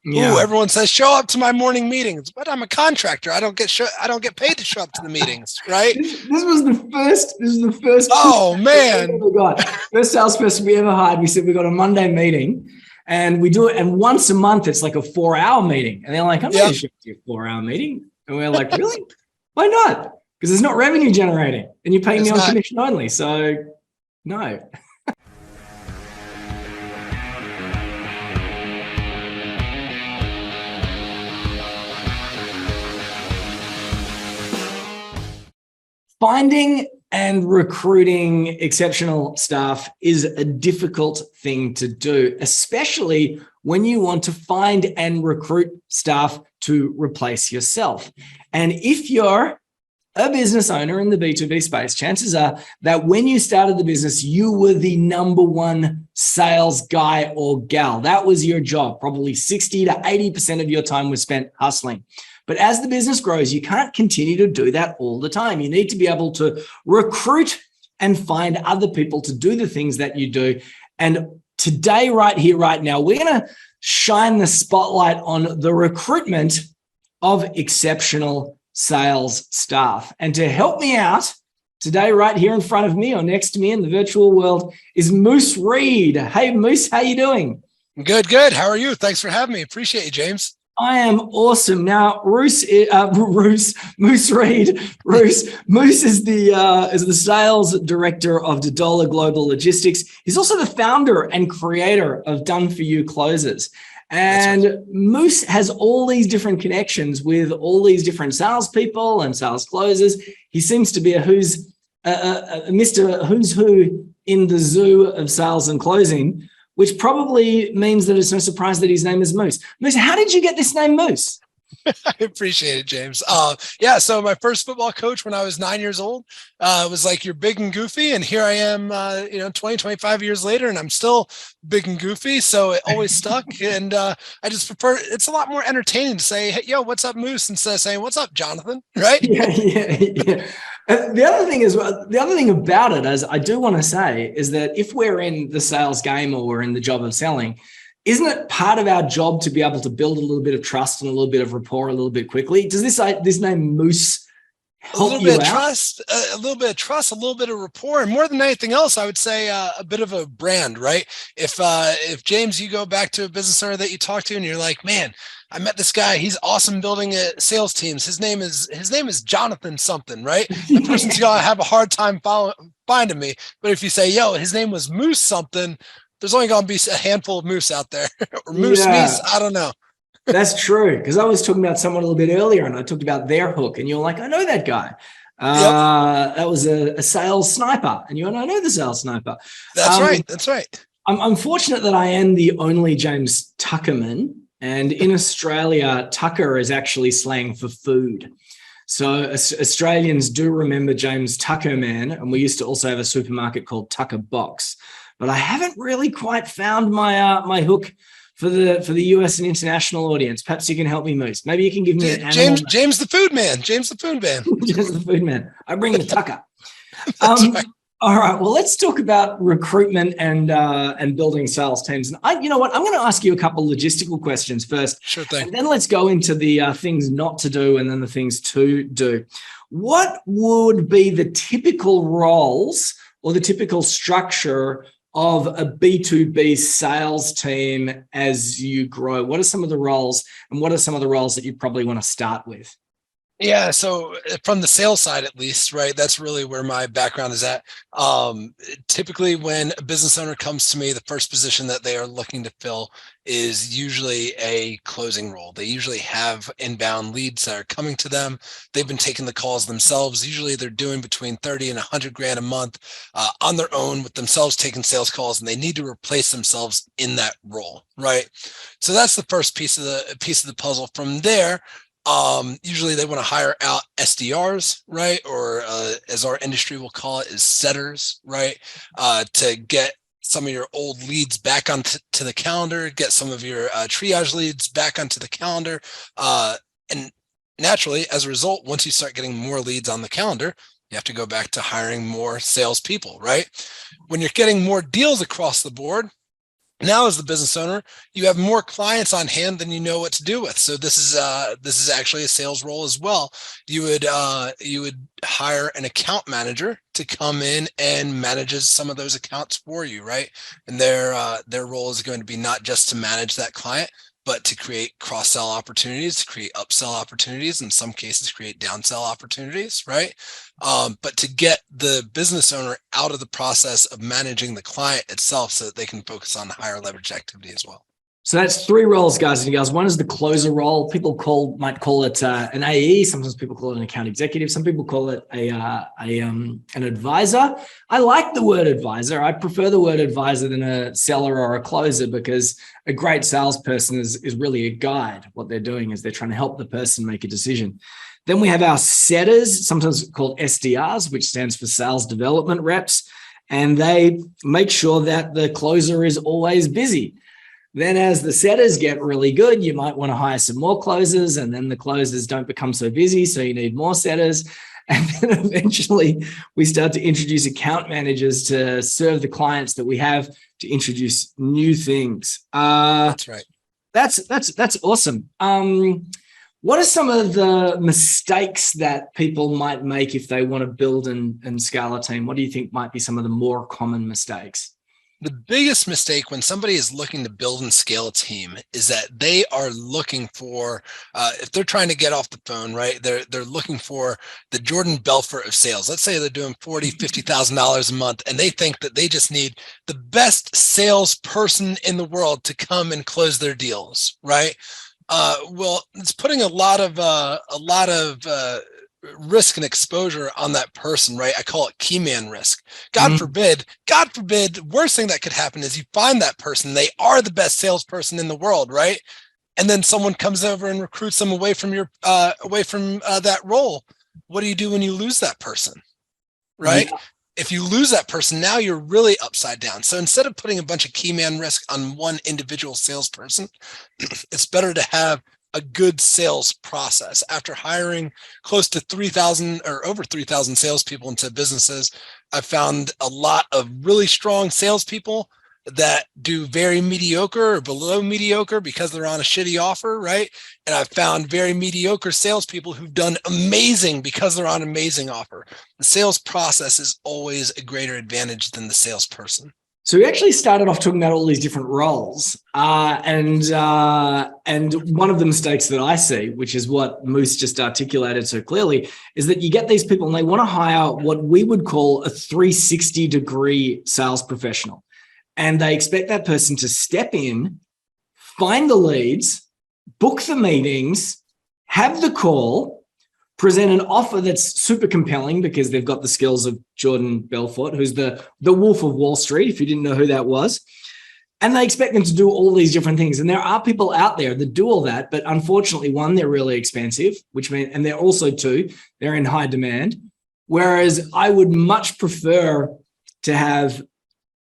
Ooh, everyone says show up to my morning meetings, but I'm a contractor. I don't get paid to show up to the meetings, right? This was the first. This is the first. Oh man, we got first salesperson we ever hired. We said we got a Monday meeting, and we do it. And once a month, it's like a 4-hour meeting. And they're like, "I'm not going to show up to your 4-hour meeting." And we're like, "Really? Why not? Because it's not revenue generating, and you're paying me on commission only. So, no." Finding and recruiting exceptional staff is a difficult thing to do, especially when you want to find and recruit staff to replace yourself. And if you're a business owner in the B2B space, chances are that when you started the business, you were the number one sales guy or gal. That was your job. Probably 60 to 80% of your time was spent hustling. But as the business grows, you can't continue to do that all the time. You need to be able to recruit and find other people to do the things that you do. And today, right here, right now, we're going to shine the spotlight on the recruitment of exceptional sales staff. And to help me out today, right here in front of me or next to me in the virtual world is Moose Reed. Hey, Moose, how you doing? Good, good. How are you? Thanks for having me. Appreciate you, James. I am awesome. Now, Moose Reed, Moose is the sales director of Dedola Global Logistics. He's also the founder and creator of Done For You Closes. And right. Moose has all these different connections with all these different salespeople and sales closers. He seems to be a Mr. Who's Who in the zoo of sales and closing, which probably means that it's no surprise that his name is Moose. Moose, how did you get this name Moose? I appreciate it, James. So my first football coach when I was 9 years old was like, you're big and goofy. And here I am, 20, 25 years later, and I'm still big and goofy. So it always stuck. And I just prefer, it's a lot more entertaining to say, hey, yo, what's up, Moose? Instead of saying, what's up, Jonathan? Right? Yeah. The other thing about it, as I do want to say, is that if we're in the sales game or we're in the job of selling, isn't it part of our job to be able to build a little bit of trust and a little bit of rapport a little bit quickly? Does this name Moose help you out? A little bit of trust, a little bit of rapport, and more than anything else, I would say a bit of a brand, right? If James, you go back to a business owner that you talk to and you're like, man, I met this guy. He's awesome building sales teams. His name is Jonathan something, right? The person's gonna have a hard time finding me. But if you say, yo, his name was Moose something, there's only gonna be a handful of Moose out there, or Moose. I don't know. That's true, because I was talking about someone a little bit earlier, and I talked about their hook, and you're like, I know that guy. That was a sales sniper, and you and I know the sales sniper. That's right. That's right. I'm fortunate that I am the only James TUCKERMAN. And in Australia, tucker is actually slang for food. So Australians do remember James TUCKERMAN, and we used to also have a supermarket called Tucker Box. But I haven't really quite found my hook for the US and international audience. Perhaps you can help me, Moose. Maybe you can give me an animal. James the Food Man. James the Food Man. James the Food Man. I bring the tucker. That's right. All right. Well, let's talk about recruitment and building sales teams. And you know what? I'm going to ask you a couple logistical questions first. Sure thing. And then let's go into the things not to do and then the things to do. What would be the typical roles or the typical structure of a B2B sales team as you grow? What are some of the roles, and what are some of the roles that you probably want to start with? Yeah, so from the sales side, at least, right? That's really where my background is at. Typically, when a business owner comes to me, the first position that they are looking to fill is usually a closing role. They usually have inbound leads that are coming to them. They've been taking the calls themselves. Usually, they're doing between 30 and 100 grand a month on their own, with themselves taking sales calls, and they need to replace themselves in that role, right? So that's the first piece of the puzzle. From there, usually they want to hire out SDRs, right? Or as our industry will call it, is setters, right? To get some of your old leads back onto the calendar, get some of your triage leads back onto the calendar. And naturally, as a result, once you start getting more leads on the calendar, you have to go back to hiring more salespeople, right? When you're getting more deals across the board, Now, as the business owner, you have more clients on hand than you know what to do with. So this is actually a sales role as well. You would hire an account manager to come in and manages some of those accounts for you, right? And their role is going to be not just to manage that client, but to create cross-sell opportunities, to create upsell opportunities, in some cases create downsell opportunities, right? But to get the business owner out of the process of managing the client itself so that they can focus on higher leverage activity as well. So that's three roles, guys and girls. One is the closer role. People might call it an AE. Sometimes people call it an account executive. Some people call it an advisor. I like the word advisor. I prefer the word advisor than a seller or a closer, because a great salesperson is really a guide. What they're doing is they're trying to help the person make a decision. Then we have our setters, sometimes called SDRs, which stands for sales development reps, and they make sure that the closer is always busy. Then as the setters get really good, you might want to hire some more closers, and then the closers don't become so busy, so you need more setters. And then eventually we start to introduce account managers to serve the clients that we have, to introduce new things. That's right. That's awesome. What are some of the mistakes that people might make if they want to build and scale a team? What do you think might be some of the more common mistakes? The biggest mistake when somebody is looking to build and scale a team is that they are looking for, if they're trying to get off the phone, right? They're looking for the Jordan Belfort of sales. Let's say they're doing $40,000, $50,000 a month, and they think that they just need the best salesperson in the world to come and close their deals, right? Well, it's putting a lot of risk and exposure on that person, right? I call it key man risk. God forbid, the worst thing that could happen is you find that person, they are the best salesperson in the world, right? And then someone comes over and recruits them away from that role. What do you do when you lose that person, right? Yeah. If you lose that person, now you're really upside down. So instead of putting a bunch of key man risk on one individual salesperson, it's better to have a good sales process. After hiring close to 3,000 or over 3,000 salespeople into businesses, I've found a lot of really strong salespeople that do very mediocre or below mediocre because they're on a shitty offer, right? And I've found very mediocre salespeople who've done amazing because they're on an amazing offer. The sales process is always a greater advantage than the salesperson. So we actually started off talking about all these different roles, and one of the mistakes that I see, which is what Moose just articulated so clearly, is that you get these people and they want to hire what we would call a 360-degree sales professional, and they expect that person to step in, find the leads, book the meetings, have the call, present an offer that's super compelling because they've got the skills of Jordan Belfort, who's the Wolf of Wall Street, if you didn't know who that was. And they expect them to do all these different things. And there are people out there that do all that, but unfortunately, one, they're really expensive, and they're also, two, they're in high demand. Whereas I would much prefer to have,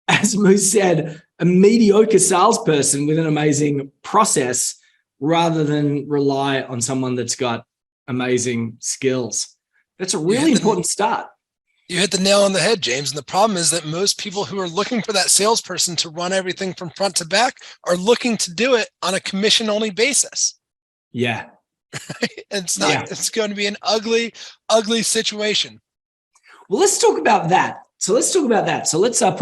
as Moose said, a mediocre salesperson with an amazing process rather than rely on someone that's got amazing skills. That's a really important start. You hit the nail on the head, James. And the problem is that most people who are looking for that salesperson to run everything from front to back are looking to do it on a commission-only basis. Yeah. It's not. Yeah. It's going to be an ugly, ugly situation. Well, let's talk about that. So let's put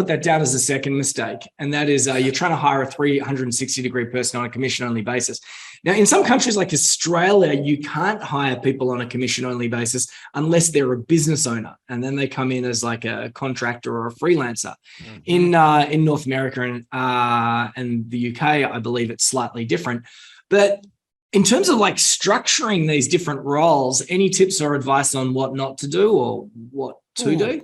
that down as a second mistake. And that is you're trying to hire a 360-degree person on a commission-only basis. Now, in some countries like Australia, you can't hire people on a commission-only basis unless they're a business owner. And then they come in as like a contractor or a freelancer. Mm-hmm. In North America and the UK, I believe it's slightly different. But in terms of like structuring these different roles, any tips or advice on what not to do or what to do?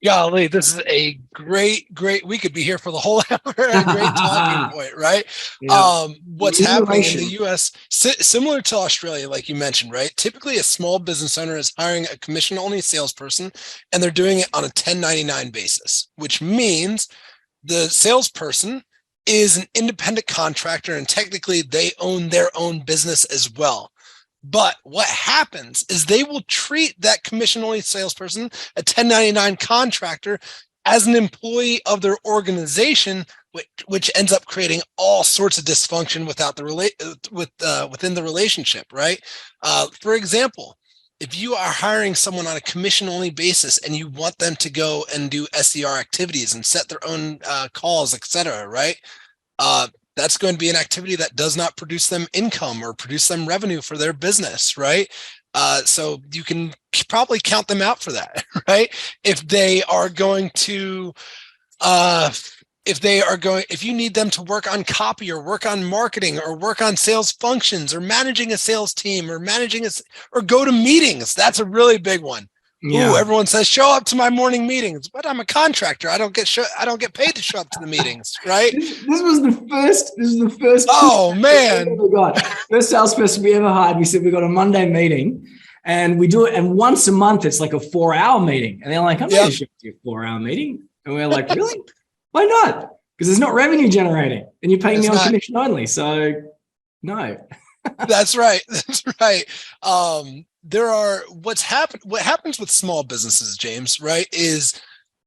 Golly, this is a great, we could be here for the whole hour. A great talking point, right? Yeah. What's happening in the US, similar to Australia, like you mentioned, right? Typically a small business owner is hiring a commission-only salesperson, and they're doing it on a 1099 basis, which means the salesperson is an independent contractor, and technically they own their own business as well. But what happens is they will treat that commission-only salesperson, a 1099 contractor, as an employee of their organization which ends up creating all sorts of dysfunction within the relationship, right? For example, if you are hiring someone on a commission-only basis and you want them to go and do SDR activities and set their own calls, etc., right? That's going to be an activity that does not produce them income or produce them revenue for their business, right? So you can probably count them out for that, right? If they are going to, if you need them to work on copy or work on marketing or work on sales functions or managing a sales team or or go to meetings, that's a really big one. Yeah. Ooh, everyone says, show up to my morning meetings, but I'm a contractor. I don't get paid to show up to the meetings, right? This was the first. Oh man. First salesperson we ever hired. We said, we got a Monday meeting and we do it. And once a month, it's like a 4-hour meeting. And they're like, I'm not going to show up to your 4-hour meeting. And we're like, really? Why not? Because it's not revenue generating and you're paying me on commission only. So no. That's right. That's right. What happens with small businesses, James, right, is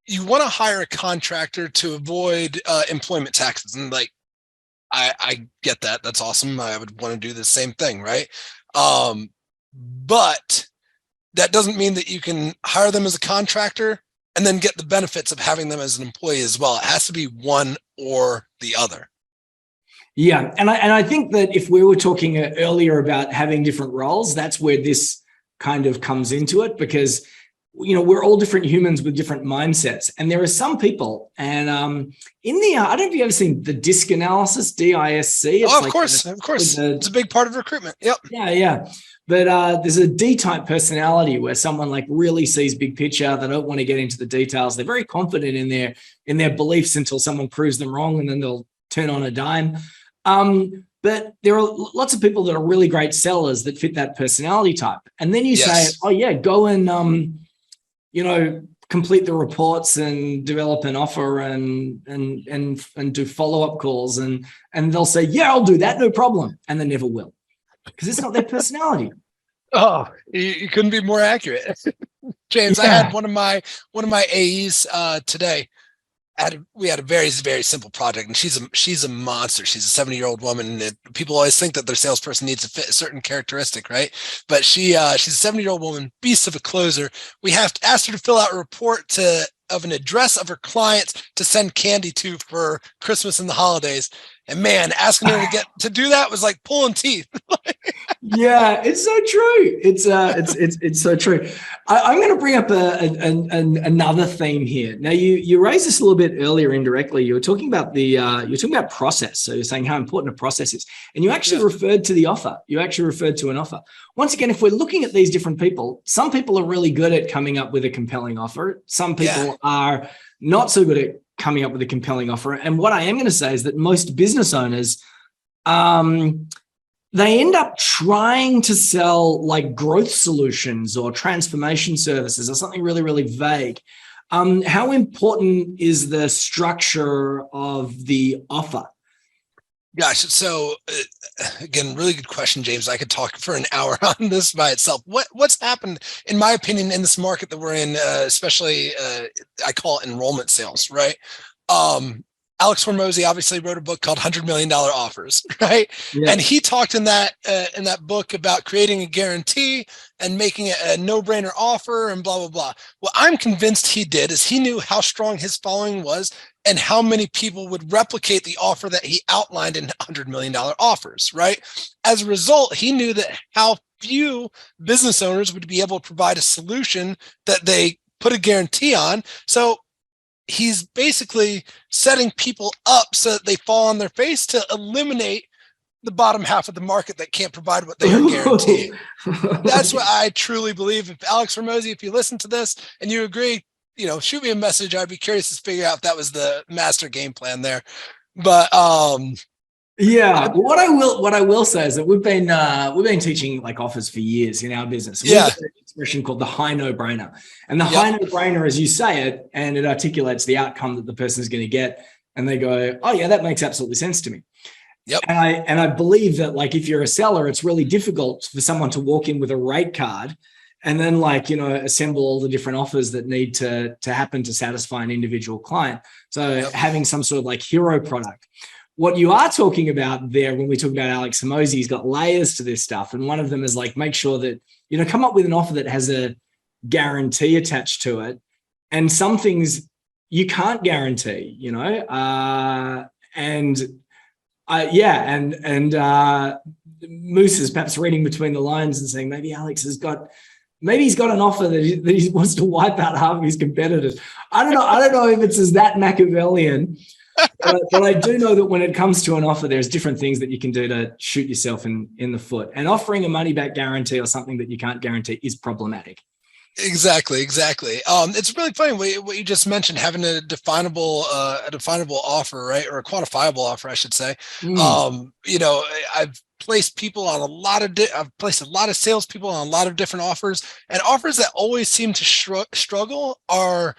you want to hire a contractor to avoid employment taxes. And like, I get that. That's awesome. I would want to do the same thing, right? But that doesn't mean that you can hire them as a contractor and then get the benefits of having them as an employee as well. It has to be one or the other. Yeah. And I think that if we were talking earlier about having different roles, that's where this kind of comes into it, because, you know, we're all different humans with different mindsets. And there are some people, and in the, I don't know if you've ever seen the DISC analysis, DISC. Oh, of course. It's a big part of recruitment. Yep. Yeah. But there's a D-type personality where someone like really sees big picture. They don't want to get into the details. They're very confident in their beliefs until someone proves them wrong, and then they'll turn on a dime. But there are lots of people that are really great sellers that fit that personality type. And then you say, oh yeah, go and, complete the reports and develop an offer and do follow-up calls. And they'll say, yeah, I'll do that. No problem. And they never will, because it's not their personality. Oh, you couldn't be more accurate. James, I had one of my AEs today. We had a very, very simple project, and she's a monster. She's a 70-year-old woman. And people always think that their salesperson needs to fit a certain characteristic, right? But she's a 70-year-old woman, beast of a closer. We have to ask her to fill out a report of an address of her clients to send candy to for Christmas and the holidays. And man, asking her to do that was like pulling teeth. Yeah, it's so true. It's so true. I'm going to bring up another theme here. Now, you raised this a little bit earlier indirectly. You were talking about process. So you're saying how important a process is, and you actually referred to the offer. You actually referred to an offer. Once again, if we're looking at these different people, some people are really good at coming up with a compelling offer. Some people are not so good at coming up with a compelling offer. And what I am going to say is that most business owners, they end up trying to sell like growth solutions or transformation services or something really, really vague. How important is the structure of the offer? Gosh, so again, really good question, James. I could talk for an hour on this by itself. What's happened, in my opinion, in this market that we're in, especially I call it enrollment sales, right? Alex Hormozy obviously wrote a book called $100 Million Offers, right? Yeah. And he talked in that book about creating a guarantee and making it a no-brainer offer and blah, blah, blah. What I'm convinced he did is he knew how strong his following was and how many people would replicate the offer that he outlined in $100 million offers, right? As a result, he knew that how few business owners would be able to provide a solution that they put a guarantee on. So he's basically setting people up so that they fall on their face to eliminate the bottom half of the market that can't provide what they are guaranteeing. That's what I truly believe. If Alex Hormozy, if you listen to this and you agree, shoot me a message. I'd be curious to figure out if that was the master game plan there. But yeah, what I will say is that we've been teaching like offers for years in our business. We have an expression called the high no-brainer, and the high no-brainer, as you say it, and it articulates the outcome that the person is going to get, and they go, "Oh yeah, that makes absolutely sense to me." Yep. And I believe that, like, if you're a seller, it's really difficult for someone to walk in with a rate card and then assemble all the different offers that need to happen to satisfy an individual client. So having some sort of hero product. What you are talking about there when we talk about Alex Hormozi, he's got layers to this stuff. And one of them is make sure that, come up with an offer that has a guarantee attached to it. And some things you can't guarantee, Moose is perhaps reading between the lines and saying maybe he's got an offer that he wants to wipe out half of his competitors. I don't know if it's as that Machiavellian, but I do know that when it comes to an offer, there's different things that you can do to shoot yourself in the foot. And offering a money back guarantee or something that you can't guarantee is problematic. Exactly. It's really funny what you just mentioned, having a definable offer, right? Or a quantifiable offer, I should say. I've placed people on I've placed a lot of salespeople on a lot of different offers, and offers that always seem to struggle are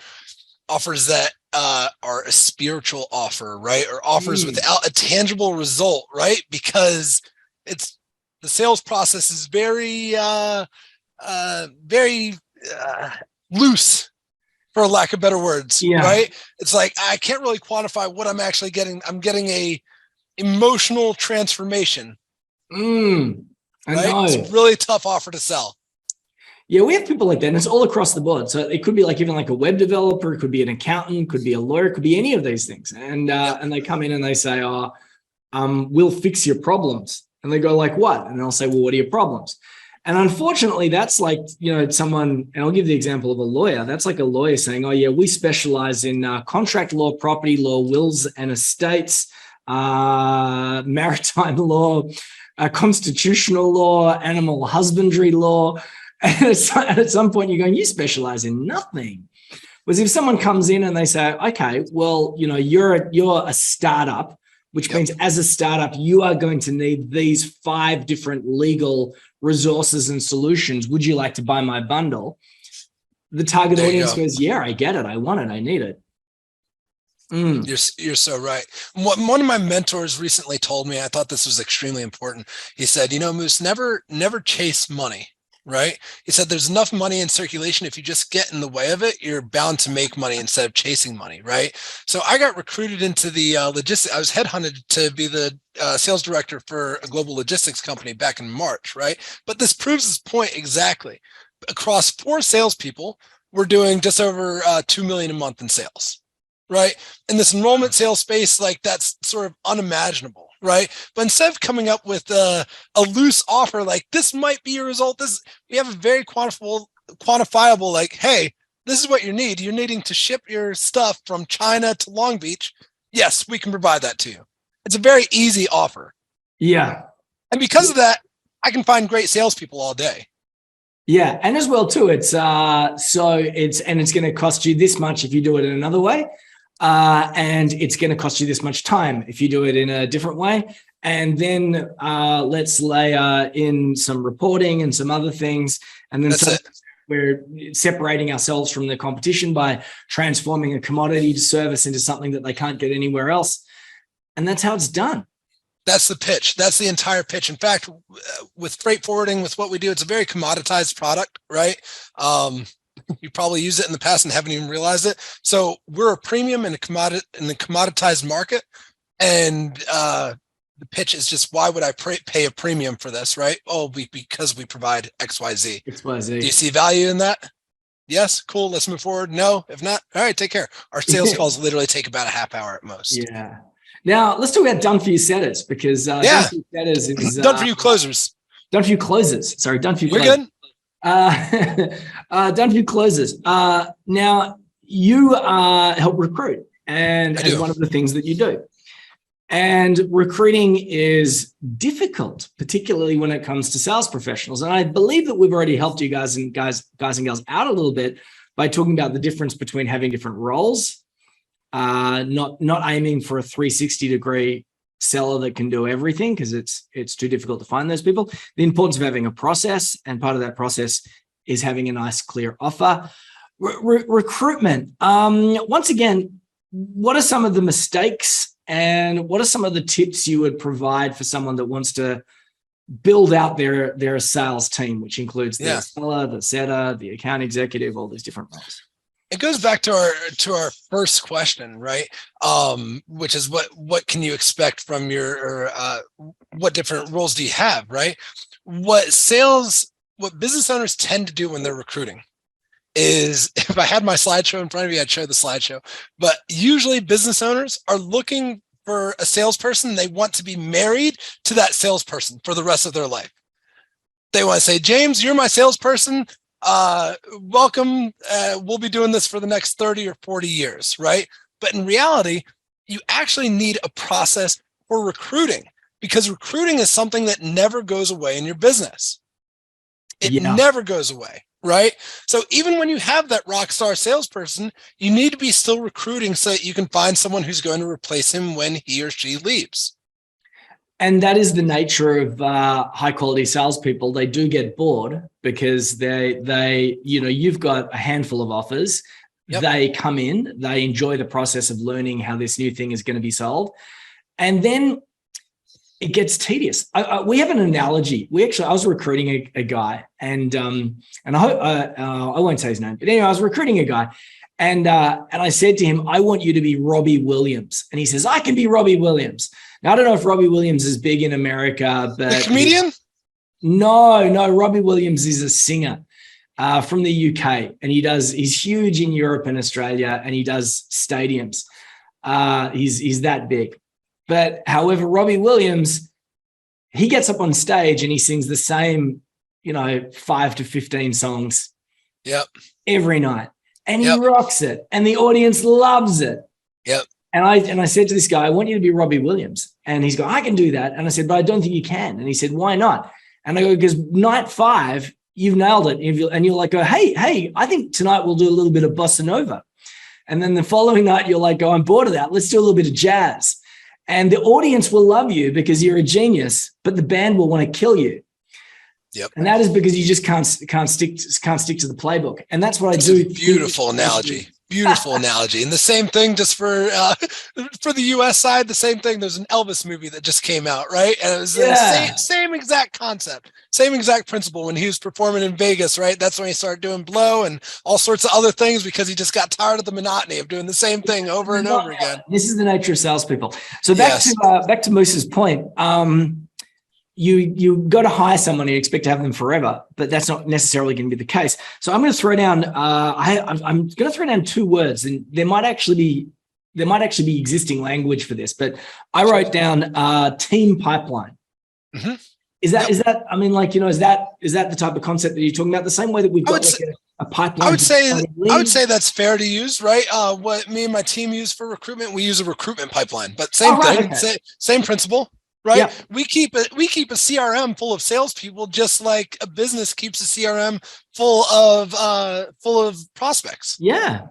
offers that are a spiritual offer, right? Or offers without a tangible result, right? Because the sales process is very loose, for lack of better words, right? It's I can't really quantify what I'm actually getting. I'm getting a emotional transformation. I know. It's a really tough offer to sell. Yeah, we have people like that, and it's all across the board. So it could be even a web developer, it could be an accountant, could be a lawyer, it could be any of these things. And they come in and they say, we'll fix your problems. And they go what? And I'll say, well, what are your problems? And unfortunately, that's someone, and I'll give the example of a lawyer. That's like a lawyer saying, oh yeah, we specialize in contract law, property law, wills and estates, maritime law, constitutional law, animal husbandry law. And at some point you're going, you specialize in nothing. Whereas if someone comes in and they say, okay, well, you're a startup, which means as a startup, you are going to need these 5 different legal resources and solutions. Would you like to buy my bundle? The target audience goes, yeah, I get it. I want it. I need it. You're so right. One of my mentors recently told me, I thought this was extremely important. He said, Moose, never chase money. Right? He said, there's enough money in circulation. If you just get in the way of it, you're bound to make money instead of chasing money. Right? So I got recruited into the logistics. I was headhunted to be the sales director for a global logistics company back in March. Right? But this proves this point exactly. Across 4 salespeople, we're doing just over $2 million a month in sales. Right? In this enrollment sales space, that's sort of unimaginable. Right. But instead of coming up with a loose offer, this might be your result. We have a very quantifiable, hey, this is what you need. You're needing to ship your stuff from China to Long Beach. Yes, we can provide that to you. It's a very easy offer. Yeah. And because of that, I can find great salespeople all day. Yeah. And as well too, it's going to cost you this much if you do it in another way. And it's going to cost you this much time if you do it in a different way. And then let's layer in some reporting and some other things. And then we're separating ourselves from the competition by transforming a commodity to service into something that they can't get anywhere else. And that's how it's done. That's the pitch. That's the entire pitch. In fact, with freight forwarding, with what we do, it's a very commoditized product, right? You probably used it in the past and haven't even realized it. So we're a premium in the commoditized market. And the pitch is just, why would I pay a premium for this, right? Oh, because we provide XYZ. XYZ. Do you see value in that? Yes, cool. Let's move forward. No, if not, all right, take care. Our sales calls literally take about a half hour at most. Yeah. Now let's talk about done for you setters, because done for you setters is done for you closers. Done for you closers. Sorry, done for you. We're closers. good. Done for you closers. Now you help recruit, and as one of the things that you do. And recruiting is difficult, particularly when it comes to sales professionals. And I believe that we've already helped you guys and girls out a little bit by talking about the difference between having different roles, not aiming for a 360-degree seller that can do everything, because it's too difficult to find those people. The importance of having a process, and part of that process is having a nice, clear offer. Recruitment. Once again, what are some of the mistakes and what are some of the tips you would provide for someone that wants to build out their sales team, which includes the Yeah. seller, the setter, the account executive, all these different roles. It goes back to our first question, right? Which is what can you expect from your what different roles do you have, right? What business owners tend to do when they're recruiting is, if I had my slideshow in front of you, I'd show the slideshow. But usually business owners are looking for a salesperson. They want to be married to that salesperson for the rest of their life. They want to say, James, you're my salesperson. Welcome. We'll be doing this for the next 30 or 40 years, right? But in reality, you actually need a process for recruiting, because recruiting is something that never goes away in your business. It never goes away, right? So even when you have that rock star salesperson, you need to be still recruiting so that you can find someone who's going to replace him when he or she leaves. And that is the nature of high quality salespeople. They do get bored because they you've got a handful of offers. Yep. They come in, they enjoy the process of learning how this new thing is going to be sold. And then it gets tedious. We have an analogy. I was recruiting a guy, and I hope I won't say his name, but anyway, I was recruiting a guy, and I said to him, I want you to be Robbie Williams. And he says, I can be Robbie Williams. Now, I don't know if Robbie Williams is big in America, but the comedian? No, Robbie Williams is a singer from the UK, and he's huge in Europe and Australia, and he does stadiums. He's that big. But however, Robbie Williams, he gets up on stage and he sings the same, 5 to 15 songs every night. And he rocks it. And the audience loves it. Yep. And I said to this guy, I want you to be Robbie Williams. And he's going, I can do that. And I said, but I don't think you can. And he said, why not? And I go, because night 5, you've nailed it. And you're like, hey, I think tonight we'll do a little bit of bossa nova. And then the following night, you're like, I'm bored of that. Let's do a little bit of jazz. And the audience will love you because you're a genius, but the band will want to kill you. Yep. And that is because you just can't stick to the playbook. And that's what I do. Beautiful analogy. Beautiful analogy. And the same thing just for the US side, the same thing. There's an Elvis movie that just came out, right? And it was the same exact concept, same exact principle when he was performing in Vegas, right? That's when he started doing blow and all sorts of other things because he just got tired of the monotony of doing the same thing over and over again. This is the nature of salespeople. So back to Moose's point. You got to hire someone and you expect to have them forever, but that's not necessarily going to be the case. So I'm going to throw down. I'm going to throw down 2 words, and there might actually be existing language for this, but I wrote down team pipeline. Mm-hmm. Is that? Is that the type of concept that you're talking about? The same way that we've got a pipeline. I would say that's fair to use, right? What me and my team use for recruitment, we use a recruitment pipeline, but same thing, same principle. Right. Yeah. We keep a CRM full of salespeople, just like a business keeps a CRM full of prospects. Yeah.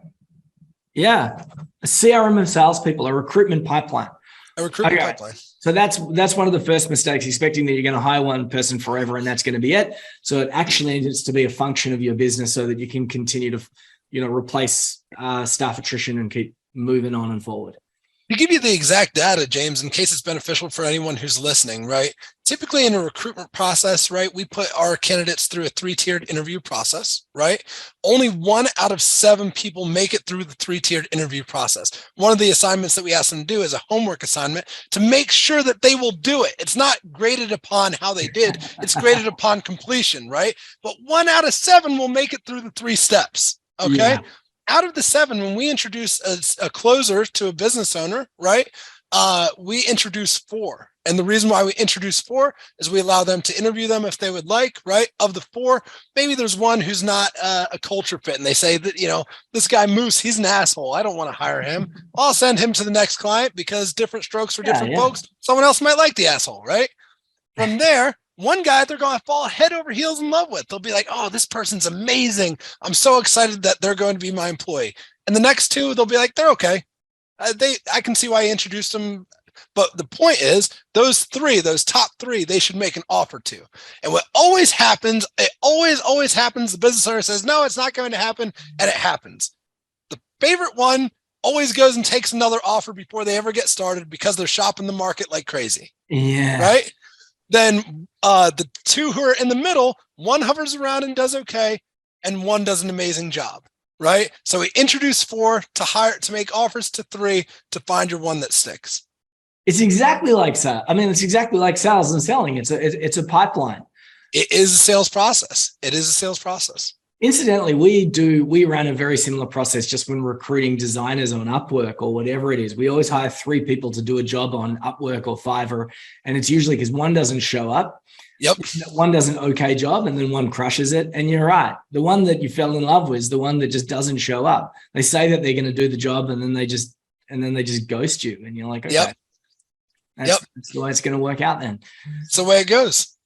A CRM of salespeople, a recruitment pipeline. Pipeline. So that's one of the first mistakes, expecting that you're going to hire one person forever and that's going to be it. So it actually needs to be a function of your business so that you can continue to, replace staff attrition and keep moving on and forward. To give you the exact data, James, in case it's beneficial for anyone who's listening, right? Typically in a recruitment process, right, we put our candidates through a 3-tiered interview process, right? Only 1 out of 7 people make it through the 3-tiered interview process. One of the assignments that we ask them to do is a homework assignment to make sure that they will do it. It's not graded upon how they did. It's graded upon completion, right? But 1 out of 7 will make it through the 3 steps, okay? Yeah. Out of the 7, when we introduce a closer to a business owner, right, we introduce 4. And the reason why we introduce 4 is we allow them to interview them if they would like, right? Of the 4, maybe there's one who's not a culture fit. And they say that, this guy Moose, he's an asshole. I don't want to hire him. I'll send him to the next client because different strokes for different folks. Someone else might like the asshole, right? From there, one guy they're going to fall head over heels in love with. They'll be like, oh, this person's amazing. I'm so excited that they're going to be my employee. And the next 2, they'll be like, they're okay. I can see why I introduced them. But the point is, those top 3, they should make an offer to. And what always happens, it always happens. The business owner says, no, it's not going to happen. And it happens. The favorite one always goes and takes another offer before they ever get started because they're shopping the market like crazy. Yeah. Right? then the two who are in the middle, one hovers around and does okay, and one does an amazing job, right? So we introduce 4 to make offers to 3 to find your one that sticks. It's exactly like sales. I mean, it's exactly like sales and selling. It's a pipeline. It is a sales process. It is a sales process. Incidentally, we run a very similar process just when recruiting designers on Upwork or whatever it is. We always hire 3 people to do a job on Upwork or Fiverr, and it's usually because one doesn't show up. Yep. One does an okay job and then one crushes it. And you're right. The one that you fell in love with is the one that just doesn't show up. They say that they're going to do the job and then they just ghost you. And you're like, okay, yep. That's the way it's going to work out then. It's the way it goes.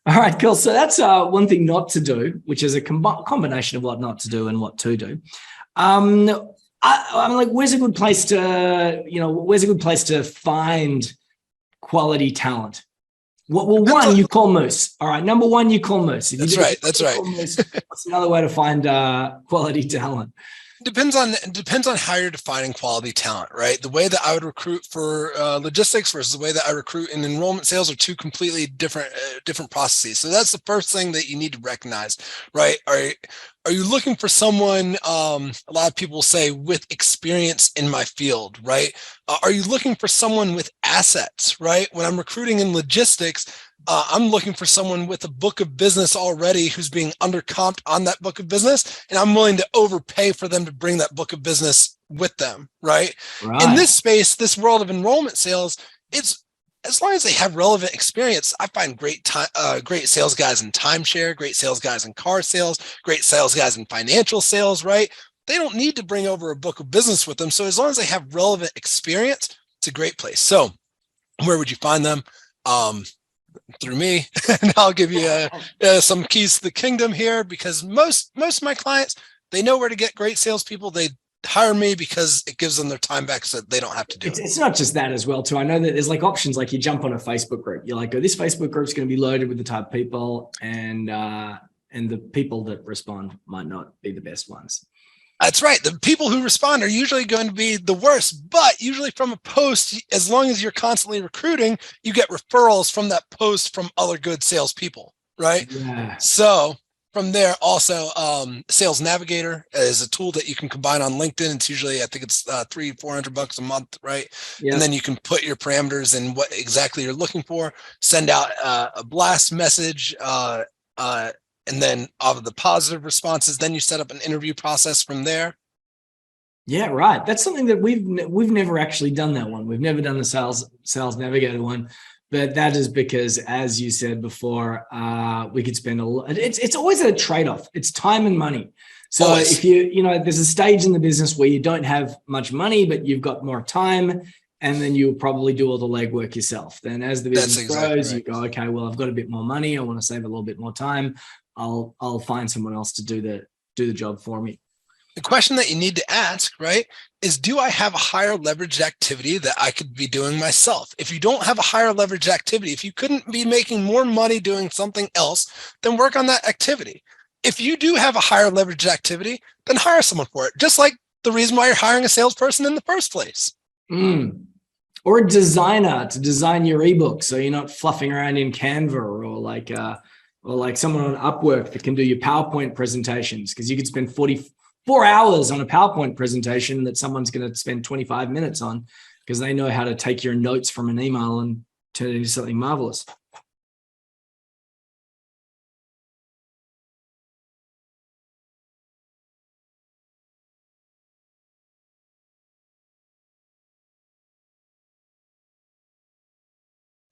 All right, cool. So that's one thing not to do, which is a combination of what not to do and what to do. I'm like, where's a good place to find quality talent? One, you call Moose. All right, number 1, you call Moose. That's right. That's right. Moose, what's another way to find quality talent? Depends on how you're defining quality talent, right? The way that I would recruit for logistics versus the way that I recruit in enrollment sales are 2 completely different processes. So that's the first thing that you need to recognize, right? Are you looking for someone, a lot of people say, with experience in my field, right? Are you looking for someone with assets, right? When I'm recruiting in logistics, I'm looking for someone with a book of business already who's being undercomped on that book of business, and I'm willing to overpay for them to bring that book of business with them, right? In this space, this world of enrollment sales, it's as long as they have relevant experience. I find great sales guys in timeshare, great sales guys in car sales, great sales guys in financial sales, right? They don't need to bring over a book of business with them. So as long as they have relevant experience, it's a great place. So where would you find them? Through me, and I'll give you some keys to the kingdom here, because most of my clients, they know where to get great salespeople. They hire me because it gives them their time back, so they don't have to do it. It's not just that as well too. I know that there's like options, like you jump on a Facebook group. You're like, oh, this Facebook group is going to be loaded with the type of people, and the people that respond might not be the best ones. That's right. The people who respond are usually going to be the worst, but usually from a post, as long as you're constantly recruiting, you get referrals from that post from other good salespeople, right? Yeah. So from there, also, Sales Navigator is a tool that you can combine on LinkedIn. It's usually, I think it's $300-400 a month, right? Yeah. And then you can put your parameters and what exactly you're looking for, send out a blast message, and then of the positive responses, then you set up an interview process from there. Yeah, right. That's something that we've never actually done that one. We've never done the Sales Navigator one, but that is because, as you said before, we could spend a lot. It's always a trade-off. It's time and money. So always. If there's a stage in the business where you don't have much money, but you've got more time, and then you'll probably do all the legwork yourself. Then as the business grows, right, you go, okay, well, I've got a bit more money. I want to save a little bit more time. I'll find someone else to do the job for me. The question that you need to ask, right, is, do I have a higher leveraged activity that I could be doing myself? If you don't have a higher leveraged activity, if you couldn't be making more money doing something else, then work on that activity. If you do have a higher leveraged activity, then hire someone for it. Just like the reason why you're hiring a salesperson in the first place. Or a designer to design your ebook, so you're not fluffing around in Canva, or like someone on Upwork that can do your PowerPoint presentations, because you could spend 44 hours on a PowerPoint presentation that someone's going to spend 25 minutes on, because they know how to take your notes from an email and turn it into something marvelous.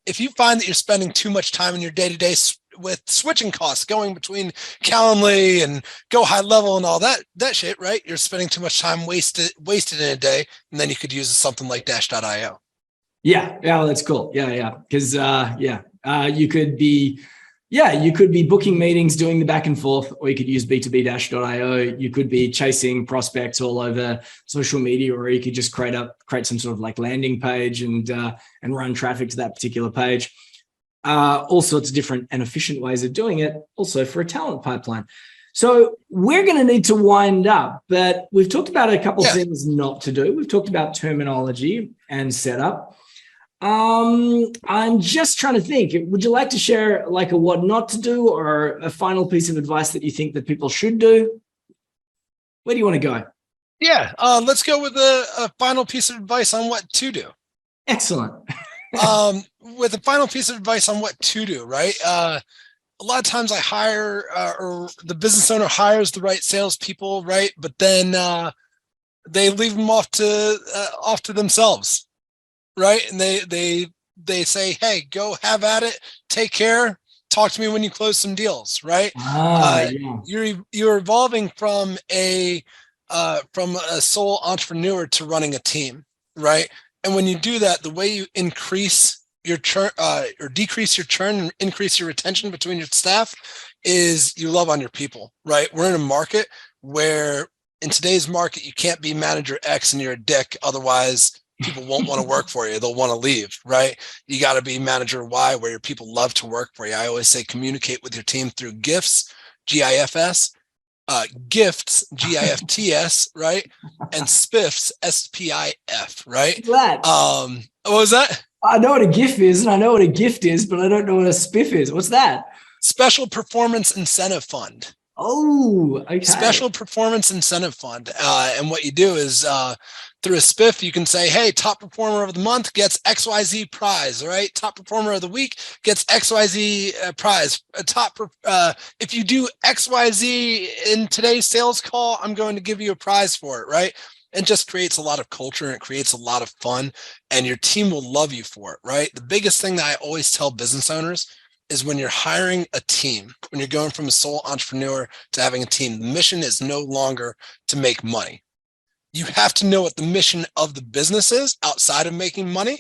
If you find that you're spending too much time in your day-to-day with switching costs, going between Calendly and Go High Level and all that shit, right? You're spending too much time wasted in a day, and then you could use something like Dash.io. Yeah, that's cool. Yeah, because you could be booking meetings, doing the back and forth, or you could use B2B-Io. You could be chasing prospects all over social media, or you could just create some sort of like landing page and run traffic to that particular page. All sorts of different and efficient ways of doing it, also for a talent pipeline. So we're going to need to wind up, but we've talked about a couple of things not to do. We've talked about terminology and setup. I'm just trying to think. Would you like to share like a what not to do or a final piece of advice that you think that people should do? Where do you want to go? Yeah, let's go with a final piece of advice on what to do. Excellent. With a final piece of advice on what to do, right? A lot of times I hire or the business owner hires the right salespeople, right? But then they leave them off to themselves, right? And they say, "Hey, go have at it. Take care. Talk to me when you close some deals," right? Yeah. You're evolving from a sole entrepreneur to running a team, right? And when you do that, the way you increase your churn or decrease your churn and increase your retention between your staff is you love on your people, right? We're in a market where in today's market, you can't be manager X and you're a dick. Otherwise, people won't want to work for you. They'll want to leave, right? You got to be manager Y where your people love to work for you. I always say communicate with your team through GIFs, GIFS, gifts, GIFTS, right? And spiffs, SPIF, right? That. What was that? I know what a GIF is, and I know what a gift is, but I don't know what a spiff is. What's that? Special Performance Incentive Fund. Oh, okay. Special Performance Incentive Fund. And what you do is through a spiff, you can say, hey, top performer of the month gets XYZ prize, all right? Top performer of the week gets XYZ prize. If you do XYZ in today's sales call, I'm going to give you a prize for it, right? And just creates a lot of culture and it creates a lot of fun and your team will love you for it, right? The biggest thing that I always tell business owners is when you're hiring a team, when you're going from a sole entrepreneur to having a team, the mission is no longer to make money. You have to know what the mission of the business is outside of making money.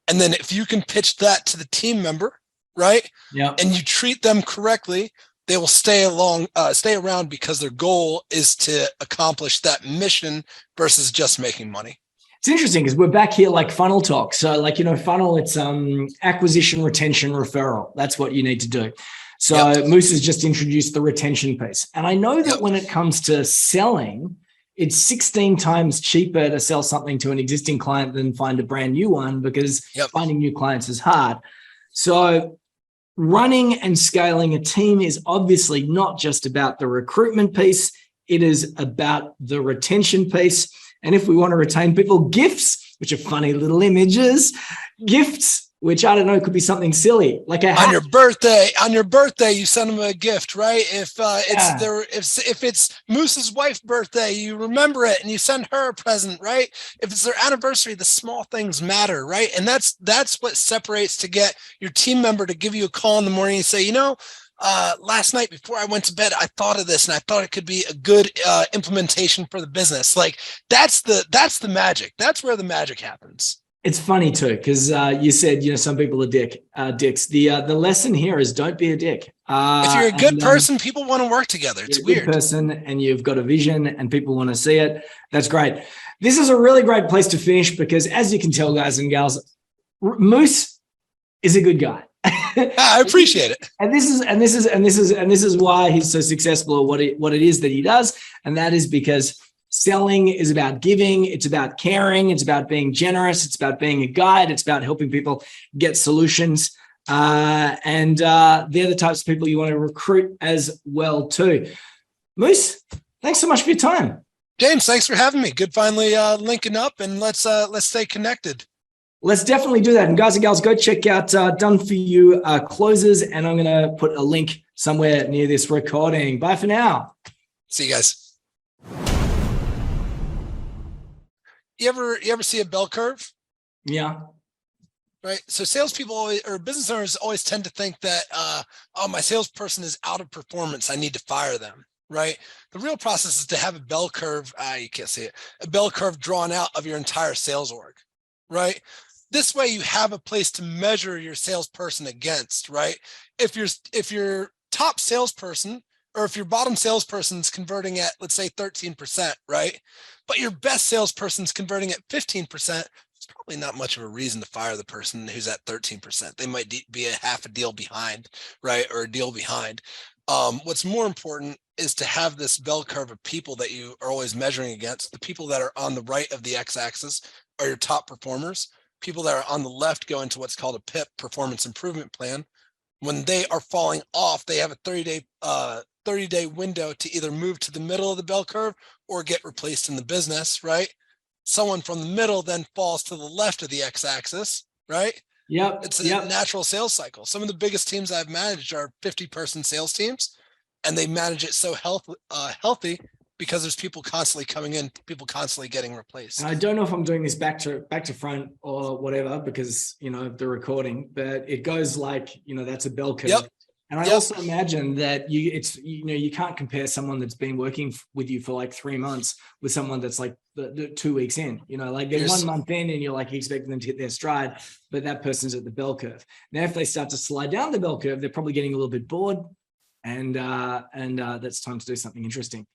And then if you can pitch that to the team member, right? Yeah. And you treat them correctly, they will stay around because their goal is to accomplish that mission versus just making money. It's interesting because we're back here like funnel talk. So like, funnel, it's acquisition, retention, referral. That's what you need to do. So Moose has just introduced the retention piece. And I know that when it comes to selling, it's 16 times cheaper to sell something to an existing client than find a brand new one because finding new clients is hard. So running and scaling a team is obviously not just about the recruitment piece. It is about the retention piece. And if we want to retain people, gifts, which are funny little images, gifts, which I don't know, could be something silly, like a hat. On your birthday, you send them a gift, right? If it's Moose's wife's birthday, you remember it and you send her a present, right? If it's their anniversary, the small things matter, right? And that's what separates to get your team member to give you a call in the morning and say, last night before I went to bed, I thought of this and I thought it could be a good implementation for the business. Like that's the magic. That's where the magic happens. It's funny too, because you said, some people are dicks. The lesson here is don't be a dick. If you're a good person, people want to work together. It's weird. Good person and you've got a vision and people want to see it. That's great. This is a really great place to finish because as you can tell, guys and gals, Moose is a good guy. I appreciate it. And this is why he's so successful at what it is that he does. And that is because selling is about giving. It's about caring. It's about being generous. It's about being a guide. It's about helping people get solutions. And they're the types of people you want to recruit as well too. Moose, thanks so much for your time. James, thanks for having me. Good finally linking up and let's stay connected. Let's definitely do that. And guys and gals, go check out Done For You Closes. And I'm going to put a link somewhere near this recording. Bye for now. See you guys. You ever see a bell curve? Yeah. Right. So salespeople or business owners always tend to think that, my salesperson is out of performance. I need to fire them. Right. The real process is to have a bell curve. You can't see it. A bell curve drawn out of your entire sales org. Right. This way you have a place to measure your salesperson against. Right. If your top salesperson or if your bottom salesperson's converting at, let's say 13%, right? But your best salesperson's converting at 15%, it's probably not much of a reason to fire the person who's at 13%. They might be a half a deal behind, right? Or a deal behind. What's more important is to have this bell curve of people that you are always measuring against. The people that are on the right of the x-axis are your top performers. people that are on the left go into what's called a PIP, performance improvement plan. When they are falling off, they have a 30-day window to either move to the middle of the bell curve or get replaced in the business, right? Someone from the middle then falls to the left of the x-axis, right? Yep. It's a natural sales cycle. Some of the biggest teams I've managed are 50-person sales teams, and they manage it so healthy because there's people constantly coming in, people constantly getting replaced. And I don't know if I'm doing this back to front or whatever, because, you know, the recording, but it goes like, you know, that's a bell curve. Yep. And I also imagine that you can't compare someone that's been working with you for like 3 months with someone that's like the 2 weeks in, you know, like they're 1 month in and you're like expecting them to hit their stride, but that person's at the bell curve. Now, if they start to slide down the bell curve, they're probably getting a little bit bored, and that's time to do something interesting.